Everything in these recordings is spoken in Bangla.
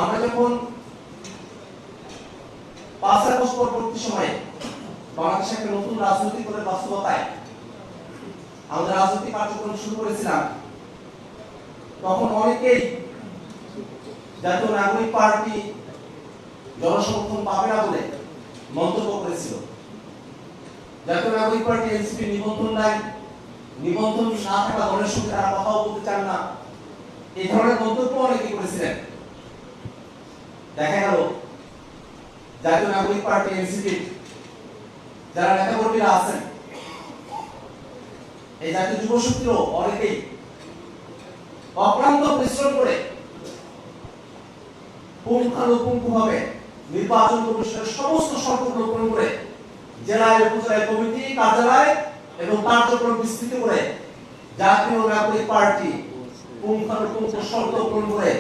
আমরা যখন 5 আগস্ট পরবর্তী সময়ে বাংলাদেশে একটা নতুন রাজনৈতিক দলের বাস্তবতায় আমরা রাজনৈতিক কার্যক্রম শুরু করেছিলাম, তখন অনেকেই জাতীয় নাগরিক পার্টি জনসমর্থন পাবে না বলে মন্তব্য করেছিল। জাতীয় নাগরিক পার্টি এনসিপি নিবন্ধন নাই, নিবন্ধন না থাকা দলের সঙ্গে তারা কথাও বলতে চান না, এই ধরনের মন্তব্য অনেকে করেছিলেন। দেখা গেল জাতীয় নাগরিক পার্টি এনসিপি যারা নেতাকর্মীরা আছেন, এই জাতীয় যুব শক্তিরও অনেকেই অক্লান্ত পরিশ্রম করে পুঙ্খানুপুঙ্খভাবে নির্বাচন কমিশনের সমস্ত শর্তগুলো পূরণ করে জেলায় উপজেলায় কমিটি কার্যালয় এবং কার্যক্রম বিস্তৃত করে জাতীয় নাগরিক পার্টি পুঙ্খানুপুঙ্খ শর্ত পূরণ করে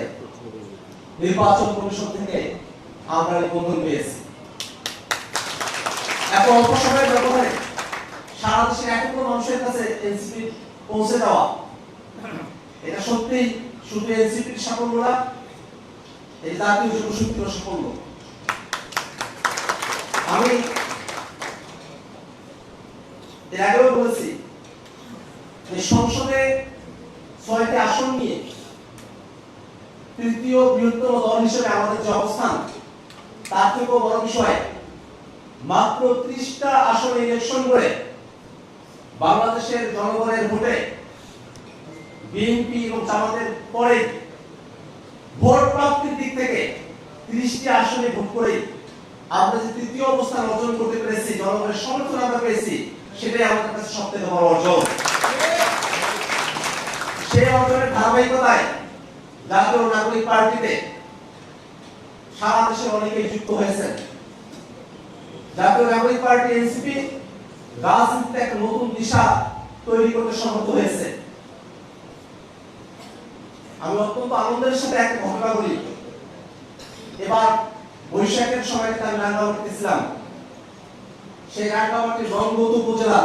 নির্বাচন কমিশন থেকে আমরা নিবন্ধন পেয়েছি। এত অল্প সময়ের ব্যবধানে সারা দেশের 1 কোটি মানুষের কাছে এনসিপি পৌঁছে দেওয়া, এটা সত্যি শুধু এনসিপির সাফল্য না, এই জাতীয় যুব শক্তির সাফল্য। আমি এর আগেও বলেছি যে সংসদে 6টি আসন নিয়ে তৃতীয় বৃহত্তম দল হিসেবে আমাদের যে অবস্থান, তার থেকেও বড় বিষয় মাত্র 30টা আসনে ইলেকশন করে বাংলাদেশের জনগণের ভোটে বিএনপি এবং জামাতের পরে ভোট প্রাপ্তির দিক থেকে 30টি আসনে ভোট করে আমরা যে তৃতীয় অবস্থান অর্জন করতে পেরেছি, জনগণের সমর্থন আমরা পেয়েছি, সেটাই আমাদের কাছে সবথেকে বড় অর্জন। সেই অর্জনের ধারাবাহিকতায় জাতীয় নাগরিক পার্টিতে সারা দেশের অনেকেই যুক্ত হয়েছেন। জাতীয় নাগরিক পার্টি এনসিপি রাজনীতিতে একটা নতুন দিশা তৈরি করতে সমর্থ হয়েছে। আমি অত্যন্ত আনন্দের সাথে একটা ঘটনা বলি। এবার বৈশাখের সময়টাতে আমি রাঙ্গামাটিতে ছিলাম। সেই রাঙ্গামাটির রংগত উপজেলা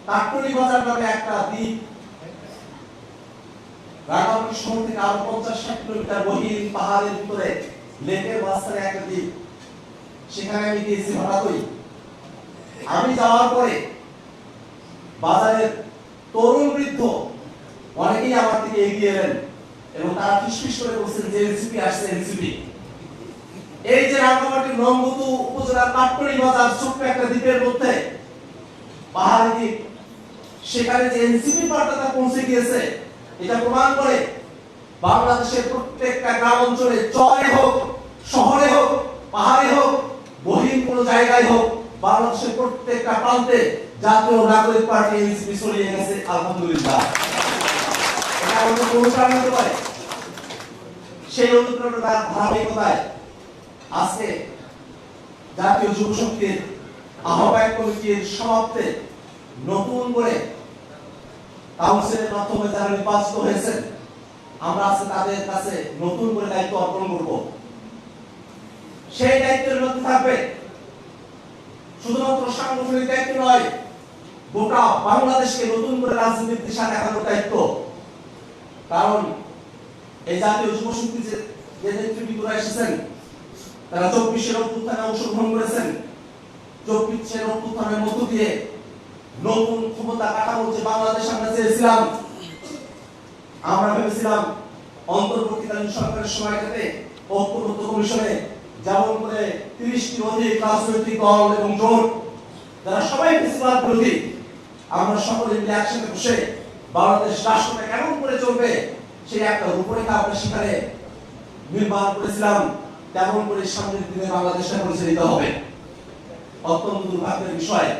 কাট্টলি বাজার নামে একটা দ্বীপ, রাঙ্গামাটি শহর থেকে আরো 50-60 কিলোমিটার বহির পাহাড়ের ভিতরে লেকের মাঝখানে একটা দ্বীপ, সেখানে আমি গিয়েছি হঠাৎই। আমি যাওয়ার পরে বাজারের তরুণ বৃদ্ধ অনেকেই আমার থেকে এগিয়ে এলেন এবং তারা ফিসফিস করে বলছেন যে এনসিপি আসছে, এনসিপি। এই যে রাঙ্গামাটির রংগত উপজেলার কাট্টলি বাজার ছোট্ট একটা দ্বীপের মধ্যে, পাহাড়ি দ্বীপ, সেখানে যে এনসিপি বার্তাটা পৌঁছে গিয়েছে, এটা প্রমাণ করে বাংলাদেশের প্রত্যেকটা গ্রাম অঞ্চলে, চরে হোক, শহরে হোক, পাহাড়ে হোক, বহির কোনো জায়গায় হোক, বাংলাদেশের প্রত্যেকটা প্রান্তে জাতীয় নাগরিক পার্টি এনসিপি ছড়িয়ে গেছে। আলহামদুলিল্লাহ, এটা অন্য কোনো কারণ হতে পারে। সেই অনুপ্রেরণার ধারাবাহিকতায় আজকে জাতীয় যুব শক্তির আহ্বায়ক কমিটির সমাপ্তে নতুন করে কাউন্সিলের মাধ্যমে যারা নির্বাচিত হয়েছেন, আমরা আজকে তাদের কাছে নতুন করে দায়িত্ব অর্পণ করব। সেই দায়িত্বের মধ্যে থাকবে শুধুমাত্র সাংগঠনিক দায়িত্ব নয়, গোটা বাংলাদেশকে নতুন করে রাজনীতির দিশা দেখানোর দায়িত্ব। কারণ এই জাতীয় যুব শক্তি যে নেতৃবৃন্দরা এসেছেন, তারা 24-এর অভ্যুত্থানে অংশগ্রহণ করেছেন। 24-এর অভ্যুত্থানের মধ্য দিয়ে নতুন ক্ষমতা কাঠামো যে বাংলাদেশ আমরা চেয়েছিলাম, আমরা ভেবেছিলাম অন্তর্বর্তীকালীন সরকারের সময়টাতে ঐক্যবদ্ধ কমিশনে যেমন করে 30টির অধিক রাজনৈতিক দল এবং জোট, যারা সবাই ফেসিবাদ বিরোধী, আমরা সকলে মিলে একসাথে বসে বাংলাদেশ রাষ্ট্রটা কেমন করে চলবে সেই একটা রূপরেখা আমরা সেখানে নির্মাণ করেছিলাম, কেমন করে সামনের দিনে বাংলাদেশটা পরিচালিত হবে। অত্যন্ত দুর্ভাগ্যের বিষয়,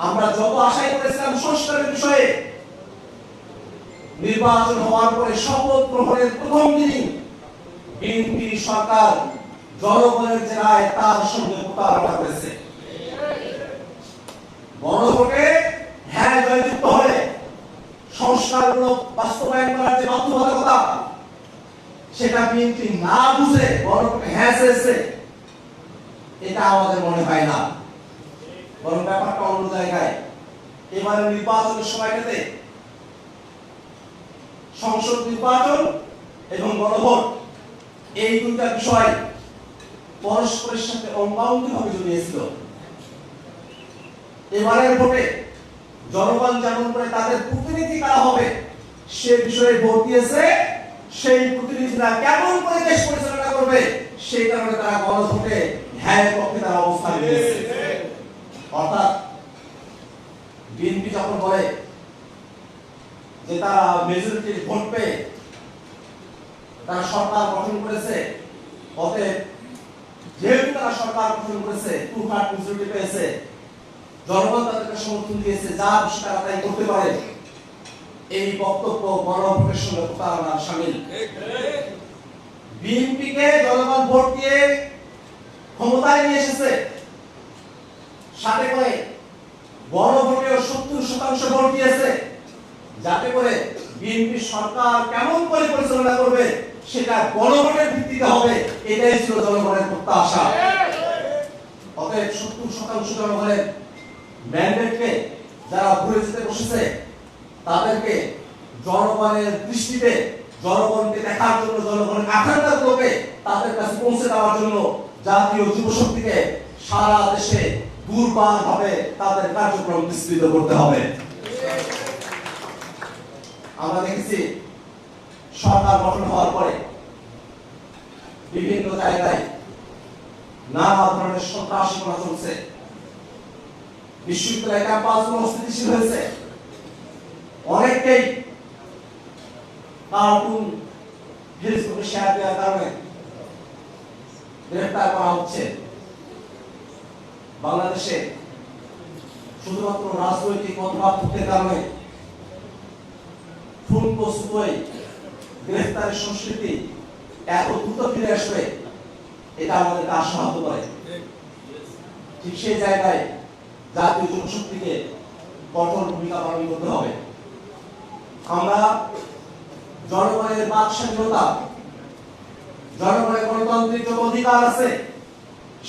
আমরা যত আশাই করেছিলাম সংস্কারের বিষয়ে, নির্বাচন হওয়ার পরে শপথ গ্রহণের প্রথম দিনই বিএনপি সরকার জনগণের যে রায় তার সঙ্গে প্রতারণা করেছে। গণভোটে হ্যাঁ জয়যুক্ত হলে সংস্কারগুলো বাস্তবায়ন করার যে বাধ্যবাধকতা, সেটা বিএনপি না বুঝে গণভোটে হ্যাঁ চেয়েছে, এটা আমাদের মনে হয় না। বরং ব্যাপারটা অন্য জায়গায়। এবারে নির্বাচনের সময়টাতে সংসদ নির্বাচন এবং গণভোট এই দুইটা বিষয় পরস্পরের সাথে অঙ্গাঙ্গিভাবে জড়িয়েছিল। এবারের ভোটে জনগণ যেমন করে তাদের প্রতিনিধি কারা হবে সে বিষয়ে ভোট দিয়েছে, সেই প্রতিনিধিরা কেমন করে দেশ পরিচালনা করবে সেই কারণে তারা গণভোটে হ্যাঁ পক্ষে তারা অবস্থান নিয়েছে। অর্থাৎ বিএনপি যখন বলে যে তারা মেজরিটির ভোট পেয়ে তারা সরকার গঠন করেছে, অতএব যেহেতু তারা সরকার গঠন করেছে, টু-থার্ড মেজরিটি পেয়েছে, জনগণ তাদেরকে সমর্থন দিয়েছে, যা খুশি তারা তাই করতে পারে, এই বক্তব্য গণভোটের সঙ্গে প্রতারণার শামিল। বিএনপিকে জনগণ ভোট দিয়ে ক্ষমতায় নিয়ে এসেছে, সাথে করে গণভোটেও 70% ভোট দিয়েছে, যাতে করে বিএনপি সরকার কেমন করে পরিচালনা করবে সেটা গণভোটের ভিত্তিতে হবে, এটাই ছিল জনগণের প্রত্যাশা। অতএব 70% জনগণের ম্যান্ডেটকে যারা ভুলে যেতে বসেছে তাদেরকে জনগণের দৃষ্টিতে, জনগণকে দেখার জন্য, জনগণের আকাঙ্ক্ষাগুলোকে তাদের কাছে পৌঁছে দেওয়ার জন্য জাতীয় যুব শক্তিকে সারা দেশে দুর্বারভাবে তাদের কার্যক্রম বিস্তৃত করতে হবে। আমরা দেখেছি সরকার গঠন হওয়ার পরে বিভিন্ন জায়গায় নানা ধরনের সন্ত্রাসীপনা চলছে, বিশ্ববিদ্যালয় ক্যাম্পাসগুলো অস্থিতিশীল হয়েছে, অনেককেই কার্টুন ফেসবুকে শেয়ার দেওয়ার কারণে গ্রেফতার করা হচ্ছে। বাংলাদেশে শুধুমাত্র রাজনৈতিক মতপার্থক্যের কারণে গ্রেফতারের সংস্কৃতি এত দ্রুত ফিরে আসবে এটা আমাদেরকে আশাহত করে। ঠিক সেই জায়গায় জাতীয় যুব শক্তিকে কঠোর ভূমিকা পালন করতে হবে। আমরা জনগণের বাক স্বাধীনতা, জনগণের গণতান্ত্রিক যে অধিকার আছে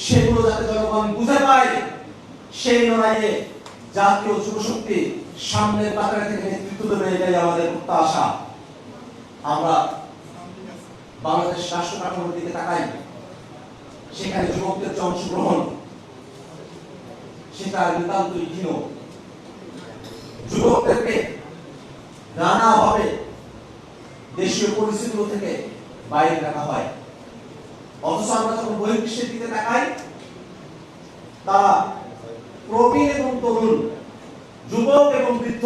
সেগুলো যাতে জনগণ বুঝে পায়, সেই লড়াইয়ে জাতীয় যুব শক্তি সামনের কাতারে থেকে নেতৃত্ব দেবে, এটাই আমাদের প্রত্যাশা। আমরা বাংলাদেশ রাষ্ট্র কাঠামোর দিকে তাকাই, সেখানে যুবকদের যে অংশগ্রহণ সেটা নিতান্তই ক্ষীণ। যুবকদেরকে নানাভাবে দেশীয় পরিস্থিতিগুলো থেকে বাইরে রাখা হয়, অথচ আমরা যখন বহির্বিশ্বের দিকে তাকাই তারা প্রবীণ এবং তরুণ, যুবক এবং বৃদ্ধ,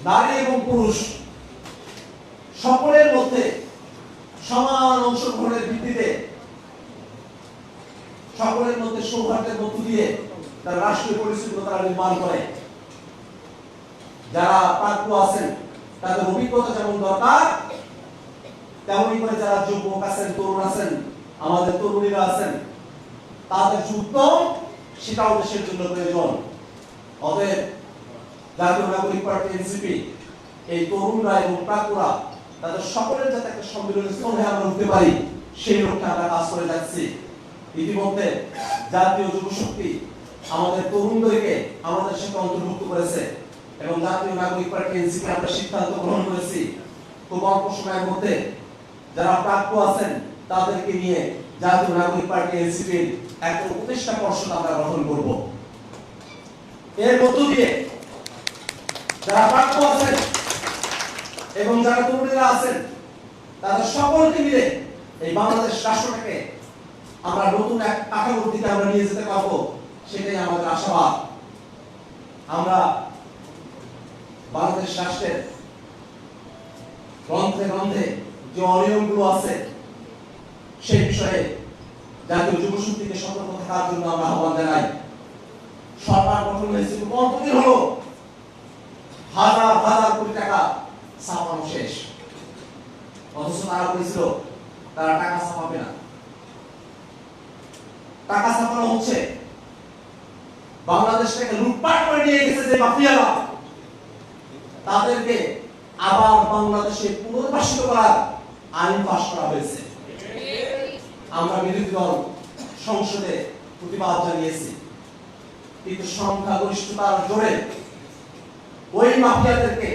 নারী এবং পুরুষ সকলের মধ্যে সমান অংশগ্রহণের ভিত্তিতে, সকলের মধ্যে সৌহার্দ্যের মধ্য দিয়ে তারা রাষ্ট্রীয় পরিস্থিতিগুলো তারা নির্মাণ করে। যারা প্রাপ্য আছেন তাদের অভিজ্ঞতা যেমন দরকার, তেমনি করে যারা যুবক আছেন, তরুণ আছেন, আমাদের তরুণীরা আছেন, তাদের যুদ্ধ সেটাও দেশের জন্য প্রয়োজন। অতএব জাতীয় নাগরিক পার্টি এনসিপি এই তরুণরা এবং প্রাপ্যরা তাদের সকলের যাতে একটা সম্মিলন স্থল হয়ে আমরা উঠতে পারি সেই লক্ষ্যে আমরা কাজ করে যাচ্ছি। ইতিমধ্যে জাতীয় যুব শক্তি আমাদের তরুণদেরকে আমাদের সাথে অন্তর্ভুক্ত করেছে এবং জাতীয় নাগরিক পার্টি এনসিপি আমরা সিদ্ধান্ত গ্রহণ করেছি খুব অল্প সময়ের মধ্যে যারা প্রাপ্য আছেন তাদেরকে নিয়ে জাতীয় নাগরিক পার্টি এনসিপির একটা উপদেষ্টা পর্ষদ আমরা গঠন করব। এর মধ্য দিয়ে যারা প্রাপ্য আছেন এবং যারা তরুণীরা আছেন তাদের সকলকে মিলে এই বাংলাদেশ রাষ্ট্রটাকে আমরা নতুন এক কাঠামোর দিকে আমরা নিয়ে যেতে পারবো, সেটাই আমাদের আশাবাদ। আমরা বাংলাদেশ রাষ্ট্রের গ্রন্থে গ্রন্থে যে অনিয়মগুলো আছে সেই বিষয়ে জাতীয় যুব শক্তিকে সতর্ক থাকার জন্য আমরা আহ্বান জানাই। সরকার গঠন হয়েছে কতদিন হলো, হাজার হাজার কোটি টাকা ছাপানো শেষ, অথচ তারা বলেছিল তারা টাকা ছাপাবে না। টাকা ছাপানো হচ্ছে, বাংলাদেশটাকে লুটপাট করে নিয়ে গেছে যে মাফিয়ারা, তাদেরকে আবার বাংলাদেশে পুনর্বাসিত করার আইন পাস করা হয়েছে। আমরা বিরোধী দল সংসদে প্রতিবাদ জানিয়েছি, কিন্তু সংখ্যাগরিষ্ঠতার জোরে ওই মাফিয়াদেরকে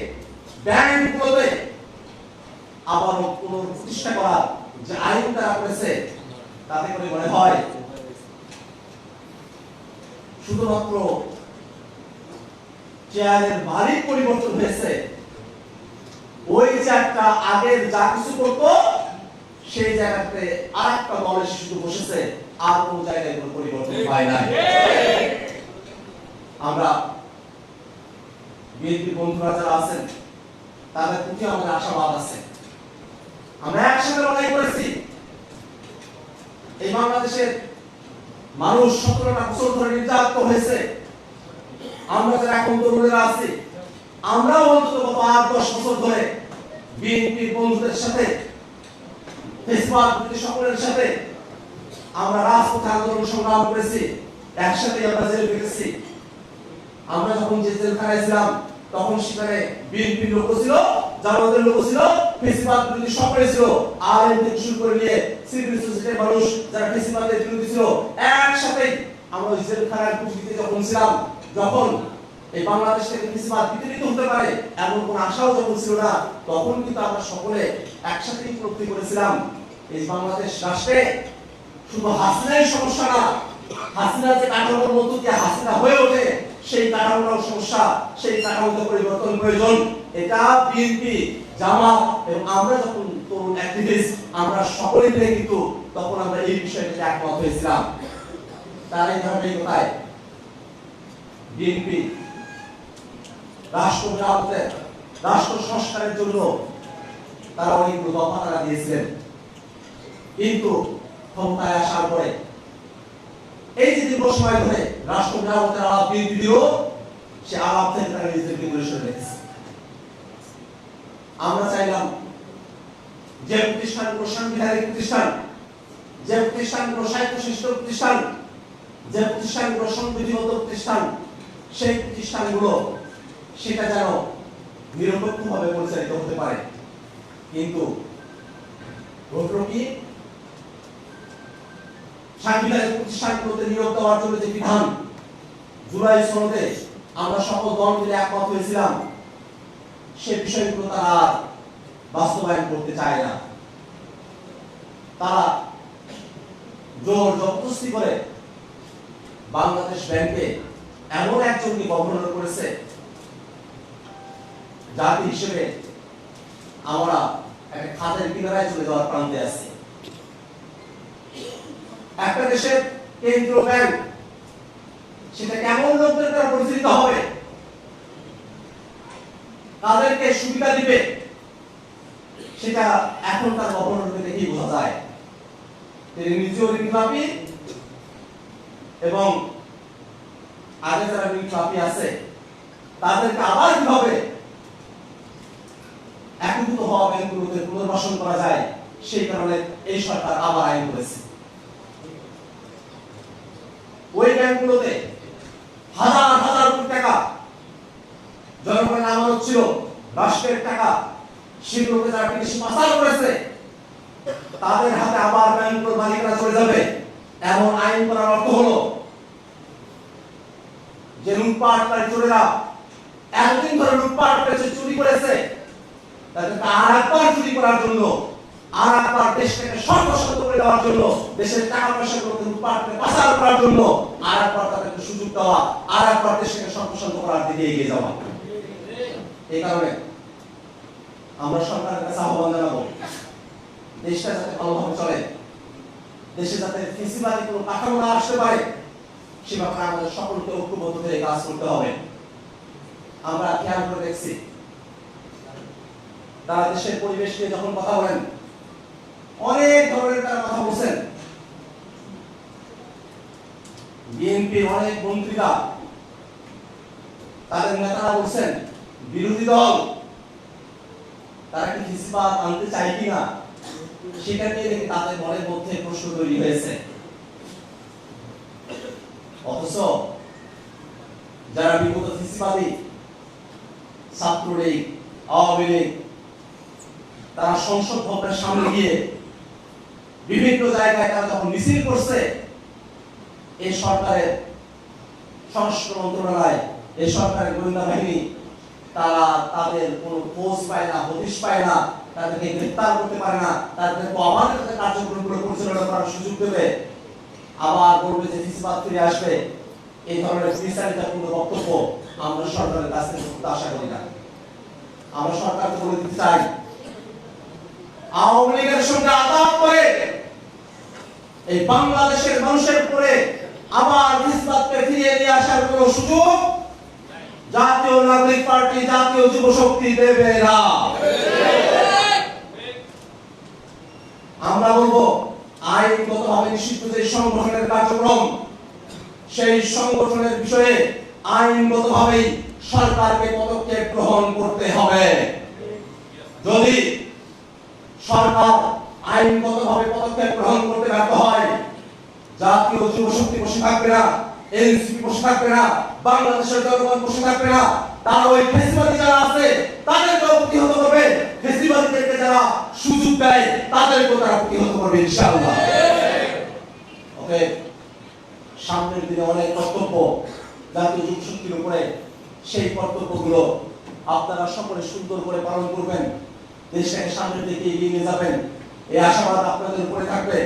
ব্যাংকগুলোতে আবারও পুনঃপ্রতিষ্ঠা করার যে আইন তারা করেছে, তাতে করে মনে হয় শুধুমাত্র চেয়ারের বাড়ির পরিবর্তন হয়েছে, ওই চেয়ারটা আগের যা কিছু করতো সেই জায়গাতে আরেকটা দলের শুধু বসেছে, আর কোন জায়গায় কোনো পরিবর্তন হয় নাই। আমরা বিএনপি বন্ধুরা যারা আছেন তাদের প্রতি আমাদের আশাবাদ আছে। আমরা একসাথে লড়াই করেছি। এই বাংলাদেশের মানুষ 17টা বছর ধরে নির্যাতিত হয়েছে। আমরা যারা এখন তরুণেরা আছি, আমরাও অন্তত গত 8-10 বছর ধরে বিএনপি বন্ধুদের সাথে, ফেসবুক সকলের সাথে আমরা রাজপথে আন্দোলন সংগ্রাম করেছি, একসাথে আমরা জেল কেটেছি। আমরা যখন যে জেলখানায় ছিলাম তখন সেখানে বিএনপির লোক ছিল, জামাতের লোক ছিল, ফেসিবাদ বিরোধী সকলে ছিল, আইন থেকে শুরু করে নিয়ে সিভিল সোসাইটির মানুষ যারা ফেসিবাদের বিরোধী ছিল, একসাথে আমরা ওই জেলখানার কুটিতে যখন ছিলাম, যখন এই বাংলাদেশ থেকে ফেসিবাদ বিতাড়িত হতে পারে এমন কোন আশাও যখন ছিল না, তখন কিন্তু আমরা সকলে একসাথে উপলব্ধি করেছিলাম এই বাংলাদেশ রাষ্ট্রে শুধু হাসিনার সমস্যা না, হাসিনা যে কাঠামোর মধ্য দিয়ে হাসিনা হয়ে ওঠে সেই কাঠামোর সমস্যা, সেই কাঠামোতে পরিবর্তন প্রয়োজন। এটা বিএনপি, জামাত এবং আমরা যখন তরুণ অ্যাক্টিভিস্ট আমরা সকলে মিলে কিন্তু তখন আমরা এই বিষয়টাতে একমত হয়েছিলাম। তার এই ধারাবাহিকতায় বিএনপি রাষ্ট্র মেরামতে, রাষ্ট্র সংস্কারের জন্য তারা অনেকগুলো দফা তারা দিয়েছিলেন, কিন্তু ক্ষমতায় আসার পরে এই যে দীর্ঘ সময় ধরে রাষ্ট্র মেরামতের আলাপ বিএনপি দিল, সে আলাপ থেকে তারা নিজেদেরকে দূরে সরে রেখেছে। আমরা চাইলাম যে প্রতিষ্ঠানগুলো সাংবিধানিক প্রতিষ্ঠান, যে প্রতিষ্ঠানগুলো স্বায়ত্তশাসিত প্রতিষ্ঠান, যে প্রতিষ্ঠানগুলো সংবিধিবদ্ধ প্রতিষ্ঠান, সেই প্রতিষ্ঠানগুলো সেটা যেন নিরপেক্ষভাবে পরিচালিত হতে পারে। কিন্তু ঘটল কি, সাংবিধানিক প্রতিষ্ঠানগুলোতে নিয়োগ দেওয়ার জন্য যে বিধান জুলাই সনদে আমরা সকল দল মিলে একমত হয়েছিলাম, সে বিষয়গুলো তারা বাস্তবায়ন করতে চায় না। তারা জোর জবরদস্তি করে বাংলাদেশ ব্যাংকে এমন একজনকে গভর্নর করেছে, জাতি হিসেবে আমরা একটা খাদের কিনারায় চলে যাওয়ার প্রান্তে আছি। একটা দেশের কেন্দ্রীয় ব্যাংক সেটা কেমন লোকদের দ্বারা পরিচালিত হবে, তাদেরকে সুবিধা দিবে, সেটা এখনকার গভর্নরকে দেখেই বোঝা যায়। তিনি নিজেও ঋণখেলাপি এবং আগে যারা ঋণখেলাপি আছে তাদেরকে আবার কিভাবে একীভূত হওয়া ব্যাংকগুলোতে পুনর্বাসন করা যায়, সেই কারণে এই সরকার আবার আইন করেছে। ওই ব্যাংকগুলোতে হাজার হাজার কোটি টাকা জনগণের আমানত ছিল, রাষ্ট্রের টাকা, সেগুলোকে যারা বিদেশি পাচার করেছে তাদের হাতে আবার ব্যাংকগুলোর মালিকানা চলে যাবে, এমন আইন করার অর্থ হলো যে লুটপাটকারী চোরেরা এতদিন ধরে লুটপাট করেছে, চুরি করেছে, তাদেরকে আর একবার চুরি করার জন্য, আর একবার দেশটাকে সর্বশান্ত করে দেওয়ার জন্য, দেশের টাকা পয়সাগুলোকে লুটপাট করে পাচার করার জন্য আর একবার তাদেরকে সুযোগ দেওয়া, আর একবার দেশটাকে সর্বশান্ত করার দিকে এগিয়ে যাওয়া। এই কারণে আমরা সরকারের কাছে আহ্বান জানাবো, দেশটা যাতে ভালোভাবে চলে, দেশে যাতে ফেসিবাদী কোনো কাঠামো না আসতে পারে, সে ব্যাপারে আমাদের সকলকে ঐক্যবদ্ধ হয়ে কাজ করতে হবে। আমরা খেয়াল করে দেখছি তারা দেশের পরিবেশ নিয়ে যখন কথা বলেন, অনেক ধরনের তারা কথা বলছেন। বিএনপি অনেক মন্ত্রীরা, তাদের নেতারা বলছেন বিরোধী দল তারা কি ফেসিবাদ আনতে চায় কিনা, সেটা নিয়ে নাকি তাদের মনের মধ্যে প্রশ্ন তৈরি হয়েছে। অথচ যারা বিগত ফেসিবাদী ছাত্রলীগ, আওয়ামী লীগ, তারা সংসদ ভবনের সামনে গিয়ে বিভিন্ন জায়গায় তারা যখন মিছিল করছে, এই সরকারের স্বরাষ্ট্র মন্ত্রণালয়, এই সরকারের গোয়েন্দা বাহিনী তারা তাদের কোনো খোঁজ পায় না, হদিশ পায় না, তাদেরকে গ্রেফতার করতে পারে না, তাদেরকে অবাধে তাদের কার্যক্রমগুলো পরিচালনা করার সুযোগ দেবে, আবার বলবে যে ফিসবাদ ফিরে আসবে, এই ধরনের বিস্তারিতপূর্ণ বক্তব্য আমরা সরকারের কাছ থেকে আশা করি না। আমরা সরকারকে বলে দিতে চাই, আওয়ামী লীগের সঙ্গে আলাপ করে এই বাংলাদেশের মানুষের উপরে আবার ফিসবাদকে ফিরিয়ে নিয়ে আসার কোন সুযোগ জাতীয় নাগরিক পার্টি, জাতীয় যুব শক্তি দেবে না। আমরা বলবো আইনগতভাবে নিষিদ্ধ যে সংগঠনের কার্যক্রম, সেই সংগঠনের বিষয়ে আইনগতভাবে সরকারকে পদক্ষেপ গ্রহণ করতে হবে। যদি সরকার আইনগতভাবে পদক্ষেপ গ্রহণ করতে ব্যর্থ হয়, জাতীয় যুব শক্তি বসে থাকবে না, এনসিপি বসে থাকবে না, বাংলাদেশের জনগণ বসে থাকবে না। তারা ওই ফেসিবাদী যারা আছে তাদেরকে প্রতিহত করবে, ফেসিবাদীদেরকে যারা সুযোগ দেয় তাদেরকেও তারা প্রতিহত করবে ইনশাআল্লাহ। ওকে, সামনের দিনে অনেক কর্তব্য জাতীয় যুব শক্তির উপরে, সেই কর্তব্যগুলো আপনারা সকলে সুন্দর করে পালন করবেন, দেশটাকে সামনের দিকে এগিয়ে নিয়ে যাবেন, এই আশাবাদ আপনাদের উপরে থাকবে।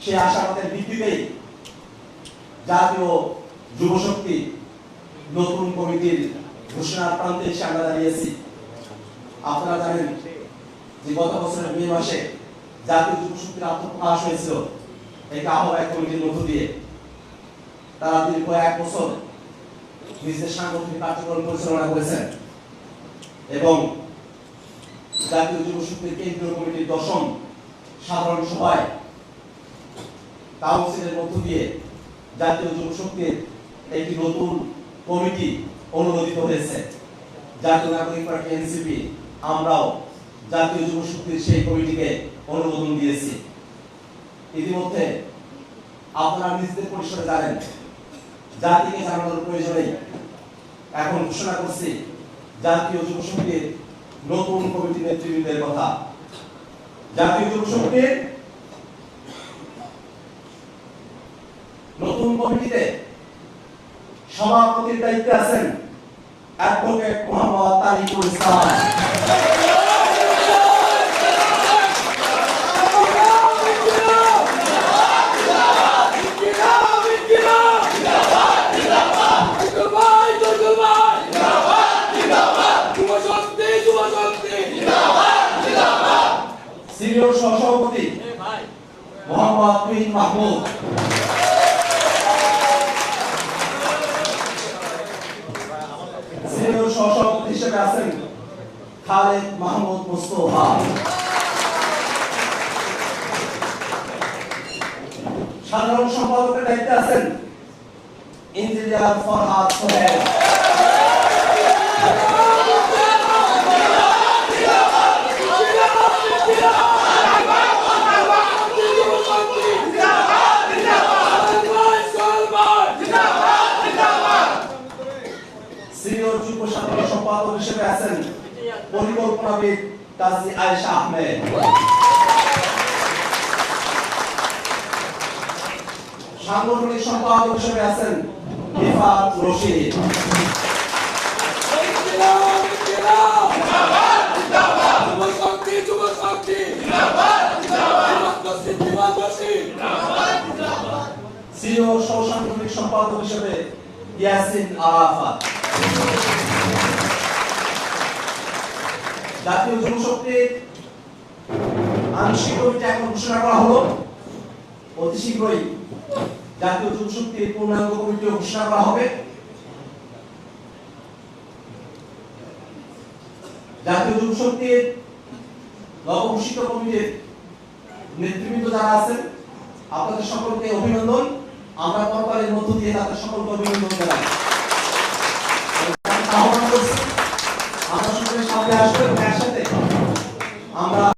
সেই আশাবাদের ভিত্তিতেই জাতীয় যুব শক্তি নতুন কমিটির ঘোষণার প্রান্তে এসে আমরা দাঁড়িয়েছি। আপনারা জানেন যে গত বছরের মে মাসে জাতীয় যুব শক্তির আত্মপ্রকাশ হয়েছিল এই আহ্বায়ক কমিটির মধ্য দিয়ে। তারা দীর্ঘ 1 বছর নিজেদের সাংগঠনিক কার্যক্রম পরিচালনা করেছেন এবং জাতীয় যুব শক্তির কেন্দ্রীয় কমিটির 10ম সাধারণ সভায় কাউন্সিলের মধ্য দিয়ে জাতীয় যুব শক্তির একটি নতুন কমিটি অনুমোদিত হয়েছে। জাতীয় নাগরিক পার্টি এনসিপি আমরাও জাতীয় যুব শক্তির সেই কমিটিকে অনুমোদন দিয়েছি। ইতিমধ্যে আপনারা নিজেদের পরিসরে জানেন, জাতিকে জানানোর প্রয়োজন নেই, এখন ঘোষণা করছি জাতীয় যুব শক্তির নতুন কমিটি নেতৃবৃন্দের কথা। জাতীয় যুব শক্তির নতুন কমিটিতে সভাপতির দায়িত্বে আছেন অ্যাডভোকেট মোহাম্মদ তারিকুল ইসলাম। সিনিয়র সহসভাপতি মোহাম্মদ তুহিন মাহমুদ। সিনিয়র সহসভাপতি হিসেবে আছেন খালেদ মাহমুদ মুস্তফা। সাধারণ সম্পাদকের দায়িত্বে আছেন ইঞ্জিনিয়ার ফরহাদ সোহেল। সিনিয়র যুগ্ম সাধারণ সম্পাদক হিসেবে আছেন পরিকল্পনাবিদ কাজী আয়েশা আহমেদ। সাংগঠনিক সম্পাদক হিসেবে আছেন রিফাত রশিদ। সিনিয়র সহসাংগঠনিক সম্পাদক হিসেবে ইয়াসিন আরাফাত। জাতীয় যুব শক্তির আংশিক কমিটি এখন ঘোষণা করা হলো, অতি শীঘ্রই জাতীয় যুব শক্তির পূর্ণাঙ্গ কমিটিও ঘোষণা করা হবে। জাতীয় যুব শক্তির নবঘোষিত কমিটির নেতৃবৃন্দ যারা আছেন আপনাদের সকলকে অভিনন্দন। আমরা পরকালের মধ্য দিয়ে তাদের সকলকে অভিনন্দন